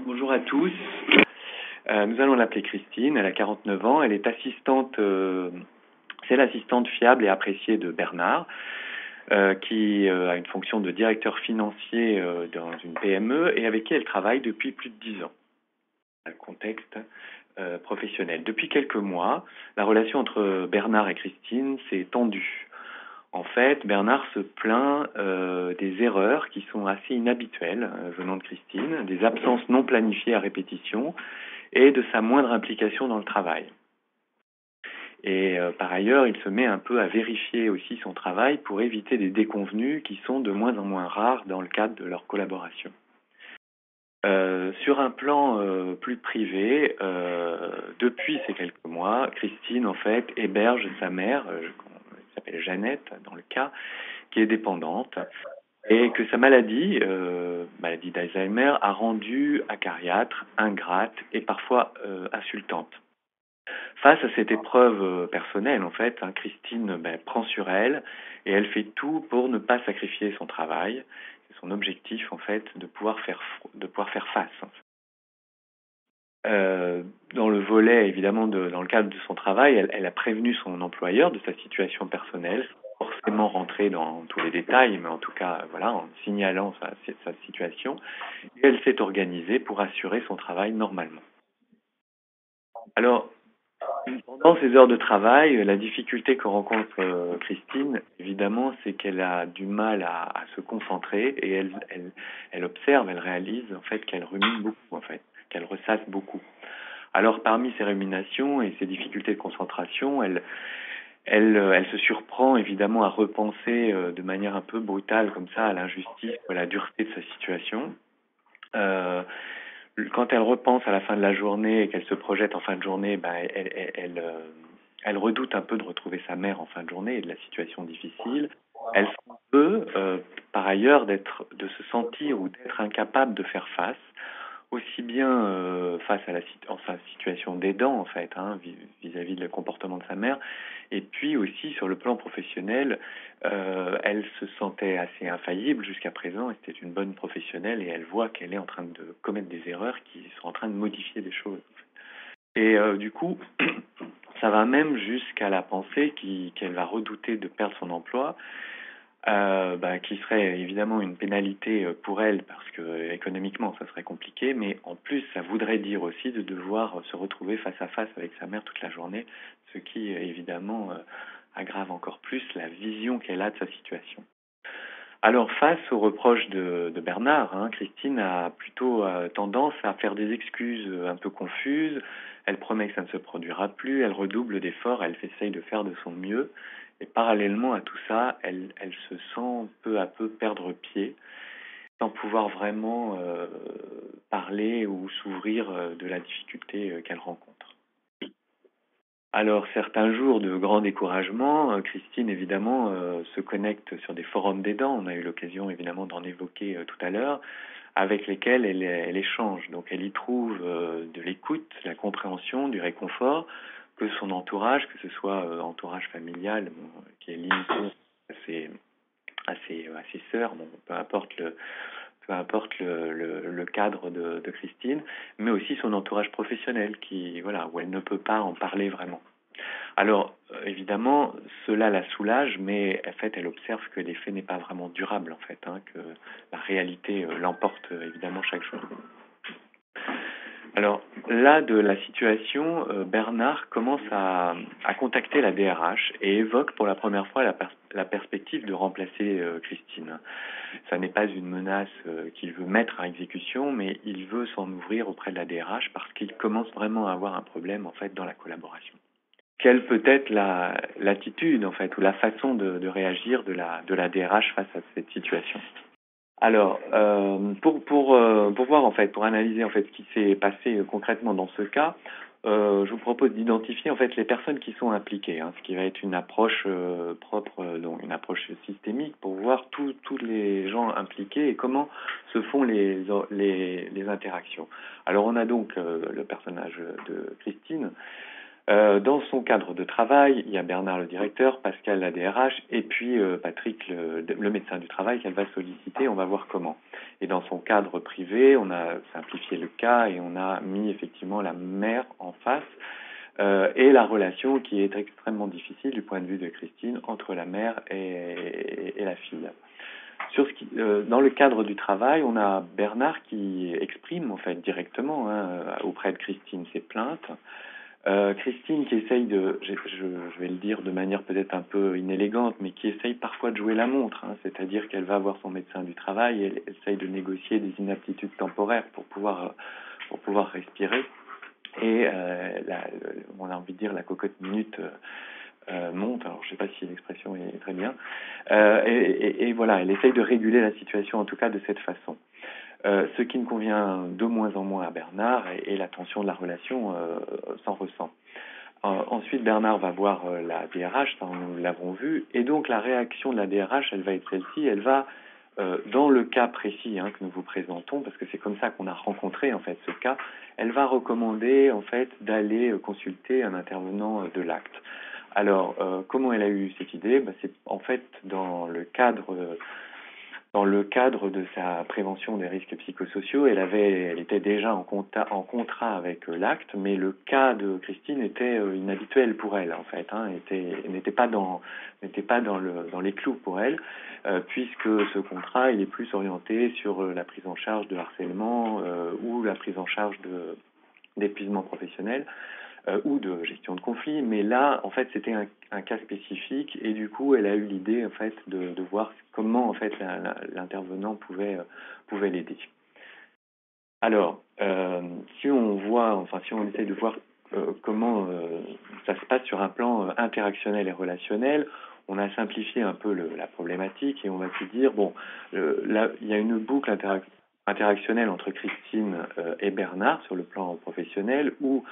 Bonjour à tous. Nous allons l'appeler Christine. Elle a 49 ans. Elle est assistante, c'est l'assistante fiable et appréciée de Bernard, qui a une fonction de directeur financier dans une PME et avec qui elle travaille depuis plus de 10 ans. Dans le contexte professionnel. Depuis quelques mois, la relation entre Bernard et Christine s'est tendue. En fait, Bernard se plaint des erreurs qui sont assez inhabituelles venant de Christine, des absences non planifiées à répétition et de sa moindre implication dans le travail. Et par ailleurs, il se met un peu à vérifier aussi son travail pour éviter des déconvenues qui sont de moins en moins rares dans le cadre de leur collaboration. Sur un plan plus privé, depuis ces quelques mois, Christine, en fait, héberge sa mère, qui s'appelle Jeannette, dans le cas, qui est dépendante, et que sa maladie, maladie d'Alzheimer, a rendu acariâtre, ingrate et parfois insultante. Face à cette épreuve personnelle, en fait, Christine prend sur elle et elle fait tout pour ne pas sacrifier son travail. C'est son objectif, en fait, de pouvoir faire face. Dans le volet, évidemment, dans le cadre de son travail, elle a prévenu son employeur de sa situation personnelle, sans forcément rentrer dans tous les détails, mais en tout cas, voilà, en signalant sa situation. Et elle s'est organisée pour assurer son travail normalement. Alors, pendant ces heures de travail, la difficulté que rencontre Christine, évidemment, c'est qu'elle a du mal à se concentrer et elle observe, elle réalise en fait qu'elle rumine beaucoup, en fait, qu'elle ressasse beaucoup. Alors, parmi ces ruminations et ces difficultés de concentration, elle se surprend évidemment à repenser de manière un peu brutale comme ça à l'injustice, à la dureté de sa situation. Quand elle repense à la fin de la journée et qu'elle se projette en fin de journée, elle redoute un peu de retrouver sa mère en fin de journée et de la situation difficile. Elle s'en veut, par ailleurs, de se sentir ou d'être incapable de faire face, aussi bien face à la situation d'aidant, en fait, vis-à-vis du comportement de sa mère, et puis aussi sur le plan professionnel, elle se sentait assez infaillible jusqu'à présent, et c'était une bonne professionnelle, et elle voit qu'elle est en train de commettre des erreurs qui sont en train de modifier des choses. Et du coup, ça va même jusqu'à la pensée qu'elle va redouter de perdre son emploi, qui serait évidemment une pénalité pour elle parce que économiquement ça serait compliqué, mais en plus ça voudrait dire aussi de devoir se retrouver face à face avec sa mère toute la journée, ce qui évidemment aggrave encore plus la vision qu'elle a de sa situation. Alors face aux reproches de Bernard, Christine a plutôt tendance à faire des excuses un peu confuses. Elle promet que ça ne se produira plus, elle redouble d'efforts, elle essaye de faire de son mieux. Et parallèlement à tout ça, elle se sent peu à peu perdre pied, sans pouvoir vraiment parler ou s'ouvrir de la difficulté qu'elle rencontre. Alors, certains jours de grand découragement, Christine, évidemment, se connecte sur des forums d'aidants. On a eu l'occasion, évidemment, d'en évoquer tout à l'heure, avec lesquels elle échange. Donc, elle y trouve de l'écoute, la compréhension, du réconfort, que son entourage, que ce soit entourage familial, qui est limité à ses sœurs, peu importe le cadre de Christine, mais aussi son entourage professionnel où elle ne peut pas en parler vraiment. Alors, évidemment, cela la soulage, mais en fait, elle observe que l'effet n'est pas vraiment durable, en fait, que la réalité l'emporte évidemment chaque jour. Alors, là, de la situation, Bernard commence à contacter la DRH et évoque pour la première fois la perspective de remplacer Christine. Ça n'est pas une menace qu'il veut mettre à exécution, mais il veut s'en ouvrir auprès de la DRH parce qu'il commence vraiment à avoir un problème, en fait, dans la collaboration. Quelle peut être l'attitude, en fait, ou la façon de réagir de la DRH face à cette situation? Alors, pour voir en fait, pour analyser en fait ce qui s'est passé concrètement dans ce cas, je vous propose d'identifier en fait les personnes qui sont impliquées, ce qui va être une approche propre, donc une approche systémique pour voir tous les gens impliqués et comment se font les interactions. Alors, on a donc le personnage de Christine. Dans son cadre de travail, il y a Bernard le directeur, Pascal la DRH, et puis Patrick le médecin du travail qu'elle va solliciter. On va voir comment. Et dans son cadre privé, on a simplifié le cas et on a mis effectivement la mère en face et la relation qui est extrêmement difficile du point de vue de Christine entre la mère et la fille. Dans le cadre du travail, on a Bernard qui exprime en fait directement auprès de Christine ses plaintes. Christine qui essaye je vais le dire de manière peut-être un peu inélégante, mais qui essaye parfois de jouer la montre, c'est-à-dire qu'elle va voir son médecin du travail et elle essaye de négocier des inaptitudes temporaires pour pouvoir respirer. Et on a envie de dire la cocotte minute monte. Alors je ne sais pas si l'expression est très bien. Et voilà, elle essaye de réguler la situation en tout cas de cette façon. Ce qui ne convient de moins en moins à Bernard et la tension de la relation s'en ressent. Ensuite, Bernard va voir la DRH, ça nous l'avons vu, et donc la réaction de la DRH, elle va être celle-ci, elle va, dans le cas précis que nous vous présentons, parce que c'est comme ça qu'on a rencontré en fait ce cas, elle va recommander en fait d'aller consulter un intervenant de l'acte. Alors, comment elle a eu cette idée? C'est en fait dans le cadre de sa prévention des risques psychosociaux, elle était déjà en contrat avec l'acte, mais le cas de Christine était inhabituel pour elle en fait, n'était pas dans les clous pour elle, puisque ce contrat il est plus orienté sur la prise en charge de harcèlement ou la prise en charge d'épuisement professionnel. Ou de gestion de conflit, mais là, en fait, c'était un cas spécifique et du coup, elle a eu l'idée, en fait, de voir comment, en fait, l'intervenant pouvait l'aider. Alors, si on essaie de voir comment ça se passe sur un plan interactionnel et relationnel, on a simplifié un peu la problématique et on va se dire, bon, là, il y a une boucle interactionnelle entre Christine et Bernard sur le plan professionnel où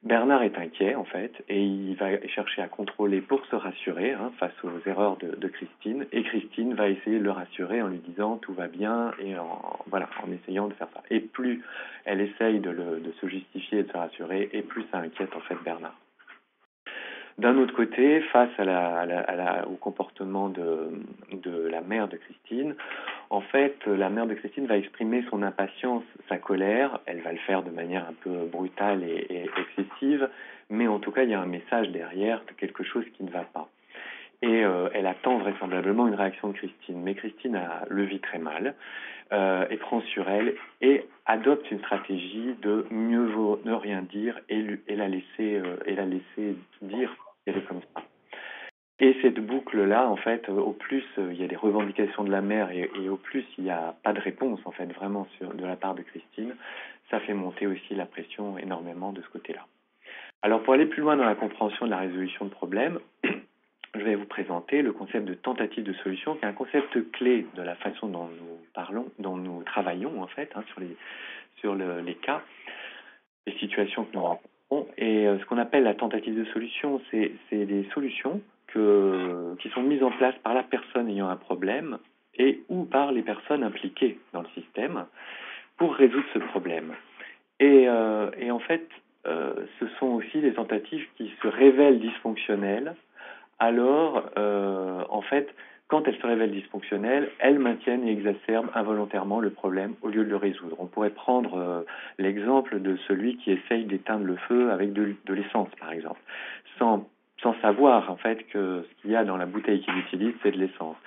Bernard est inquiet en fait et il va chercher à contrôler pour se rassurer face aux erreurs de Christine, et Christine va essayer de le rassurer en lui disant tout va bien et en essayant de faire ça. Et plus elle essaye de se justifier et de se rassurer, et plus ça inquiète en fait Bernard. D'un autre côté, face au comportement de la mère de Christine, en fait, la mère de Christine va exprimer son impatience, sa colère. Elle va le faire de manière un peu brutale et excessive, mais en tout cas, il y a un message derrière de quelque chose qui ne va pas. Et elle attend vraisemblablement une réaction de Christine. Mais Christine le vit très mal et prend sur elle et adopte une stratégie de mieux vaut ne rien dire et la laisser dire qu'elle est comme ça. Et cette boucle-là, en fait, au plus il y a des revendications de la mère et au plus il n'y a pas de réponse, en fait, vraiment de la part de Christine, ça fait monter aussi la pression énormément de ce côté-là. Alors, pour aller plus loin dans la compréhension de la résolution de problèmes, je vais vous présenter le concept de tentative de solution, qui est un concept clé de la façon dont nous travaillons, en fait, sur les cas, les situations que nous rencontrons. Et ce qu'on appelle la tentative de solution, c'est des solutions qui sont mises en place par la personne ayant un problème et ou par les personnes impliquées dans le système pour résoudre ce problème. Et en fait, ce sont aussi des tentatives qui se révèlent dysfonctionnelles. Alors, en fait, quand elles se révèlent dysfonctionnelles, elles maintiennent et exacerbent involontairement le problème au lieu de le résoudre. On pourrait prendre l'exemple de celui qui essaye d'éteindre le feu avec de l'essence, par exemple, sans savoir en fait que ce qu'il y a dans la bouteille qu'il utilise, c'est de l'essence.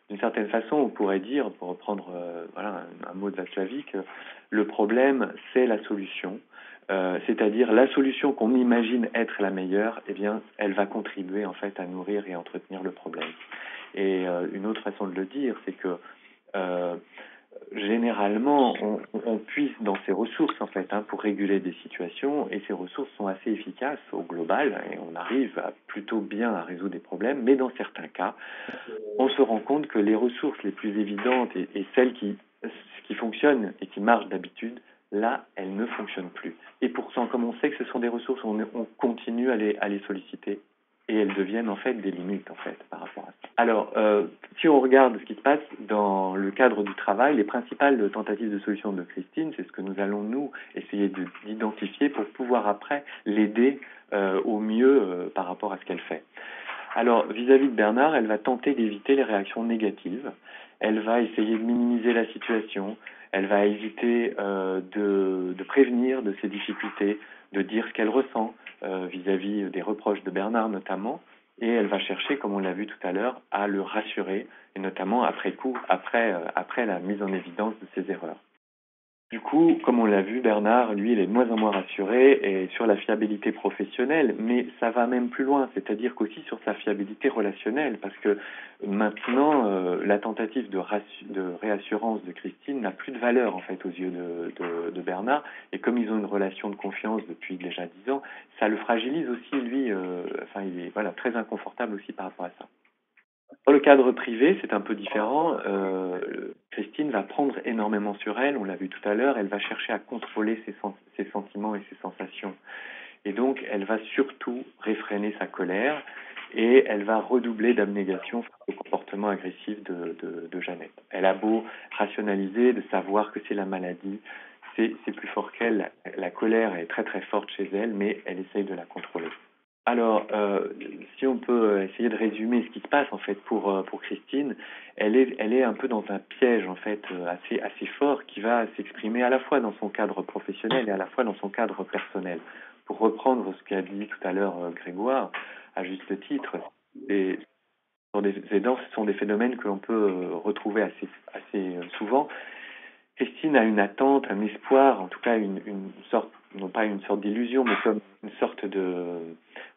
D'une certaine façon, on pourrait dire, pour reprendre un mot de Václavic, le problème, c'est la solution. C'est-à-dire la solution qu'on imagine être la meilleure, eh bien, elle va contribuer en fait à nourrir et à entretenir le problème. Et une autre façon de le dire, c'est que généralement, on puise dans ces ressources en fait pour réguler des situations, et ces ressources sont assez efficaces au global et on arrive plutôt bien à résoudre des problèmes. Mais dans certains cas, on se rend compte que les ressources les plus évidentes et celles qui fonctionnent et qui marchent d'habitude, là, elles ne fonctionnent plus. Et pourtant, comme on sait que ce sont des ressources, on continue à les solliciter. Et elles deviennent en fait des limites en fait par rapport à ça. Alors, si on regarde ce qui se passe dans le cadre du travail, les principales tentatives de solution de Christine, c'est ce que nous allons nous essayer d'identifier pour pouvoir après l'aider au mieux par rapport à ce qu'elle fait. Alors, vis-à-vis de Bernard, elle va tenter d'éviter les réactions négatives. Elle va essayer de minimiser la situation. Elle va éviter de prévenir de ses difficultés, de dire ce qu'elle ressent vis-à-vis des reproches de Bernard notamment. Et elle va chercher, comme on l'a vu tout à l'heure, à le rassurer, et notamment après coup, après la mise en évidence de ses erreurs. Du coup, comme on l'a vu, Bernard, lui, il est de moins en moins rassuré et sur la fiabilité professionnelle, mais ça va même plus loin, c'est-à-dire qu'aussi sur sa fiabilité relationnelle, parce que maintenant, la tentative de réassurance de Christine n'a plus de valeur en fait aux yeux de Bernard, et comme ils ont une relation de confiance depuis déjà 10 ans, ça le fragilise aussi lui. Enfin, il est voilà très inconfortable aussi par rapport à ça. Dans le cadre privé, c'est un peu différent. Christine va prendre énormément sur elle, on l'a vu tout à l'heure, elle va chercher à contrôler ses sentiments et ses sensations. Et donc, elle va surtout réfréner sa colère et elle va redoubler d'abnégation face au comportement agressif de Jeannette. Elle a beau rationaliser, de savoir que c'est la maladie, c'est plus fort qu'elle. La colère est très très forte chez elle, mais elle essaye de la contrôler. Alors, si on peut essayer de résumer ce qui se passe en fait pour Christine, elle est un peu dans un piège en fait assez fort qui va s'exprimer à la fois dans son cadre professionnel et à la fois dans son cadre personnel. Pour reprendre ce qu'a dit tout à l'heure Grégoire, à juste titre, les, des aidants, ce sont des phénomènes que l'on peut retrouver assez souvent. Christine a une attente, un espoir, en tout cas une sorte, non pas une sorte d'illusion, mais comme une sorte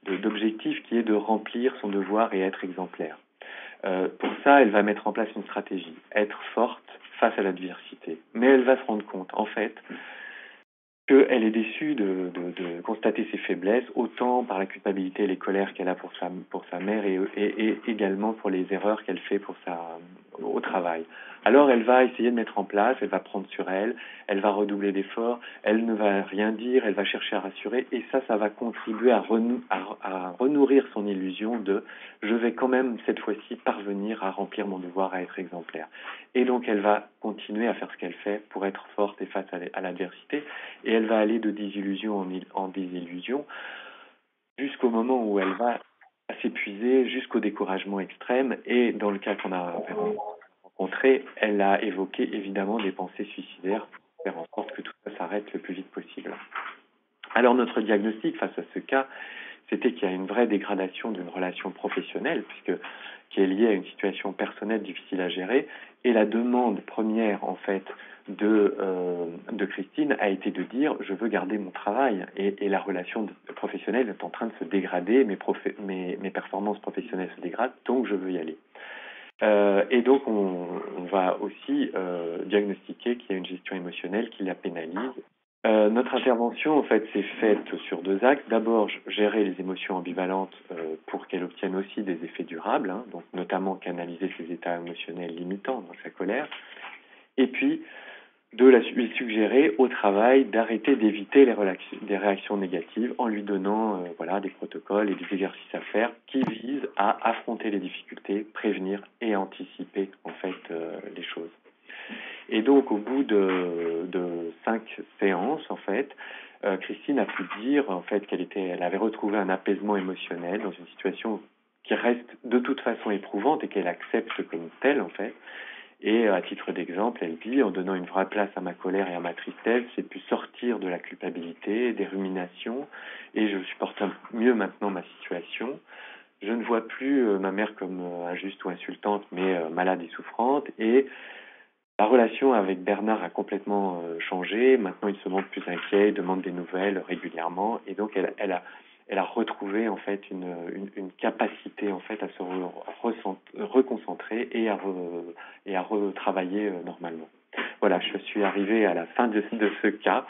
d'objectif qui est de remplir son devoir et être exemplaire. Pour ça, elle va mettre en place une stratégie, être forte face à l'adversité. Mais elle va se rendre compte, en fait, qu'elle est déçue de constater ses faiblesses, autant par la culpabilité et les colères qu'elle a pour sa mère et également pour les erreurs qu'elle fait au travail. Alors elle va essayer de mettre en place, elle va prendre sur elle va redoubler d'efforts, elle ne va rien dire, elle va chercher à rassurer et ça va contribuer à renourrir son illusion de je vais quand même cette fois-ci parvenir à remplir mon devoir, à être exemplaire. Et donc elle va continuer à faire ce qu'elle fait pour être forte et face à l'adversité et elle va aller de désillusion en désillusion jusqu'au moment où elle va s'épuiser, jusqu'au découragement extrême et dans le cas qu'on a rencontré, elle a évoqué évidemment des pensées suicidaires pour faire en sorte que tout ça s'arrête le plus vite possible. Alors notre diagnostic face à ce cas, c'était qu'il y a une vraie dégradation d'une relation professionnelle, qui est liée à une situation personnelle difficile à gérer, et la demande première en fait de Christine a été de dire je veux garder mon travail et la relation professionnelle est en train de se dégrader, mes performances professionnelles se dégradent, donc je veux y aller. Et donc on va aussi diagnostiquer qu'il y a une gestion émotionnelle qui la pénalise. Notre intervention, en fait, s'est faite sur deux axes. D'abord, gérer les émotions ambivalentes pour qu'elle obtienne aussi des effets durables, hein, donc notamment canaliser ses états émotionnels limitants dans sa colère. Et puis, lui suggérer au travail d'arrêter d'éviter des réactions négatives en lui donnant voilà, des protocoles et des exercices à faire qui visent à affronter les difficultés, prévenir et anticiper en fait les choses. Et donc, au bout de 5 séances, en fait, Christine a pu dire en fait elle avait retrouvé un apaisement émotionnel dans une situation qui reste de toute façon éprouvante et qu'elle accepte comme telle en fait. Et à titre d'exemple, elle dit, en donnant une vraie place à ma colère et à ma tristesse, j'ai pu sortir de la culpabilité, des ruminations, et je supporte mieux maintenant ma situation. Je ne vois plus ma mère comme injuste ou insultante, mais malade et souffrante, et la relation avec Bernard a complètement changé. Maintenant, il se montre plus inquiet, il demande des nouvelles régulièrement, et donc elle a retrouvé en fait une capacité en fait à se reconcentrer et à retravailler normalement. Voilà, je suis arrivé à la fin de ce cas.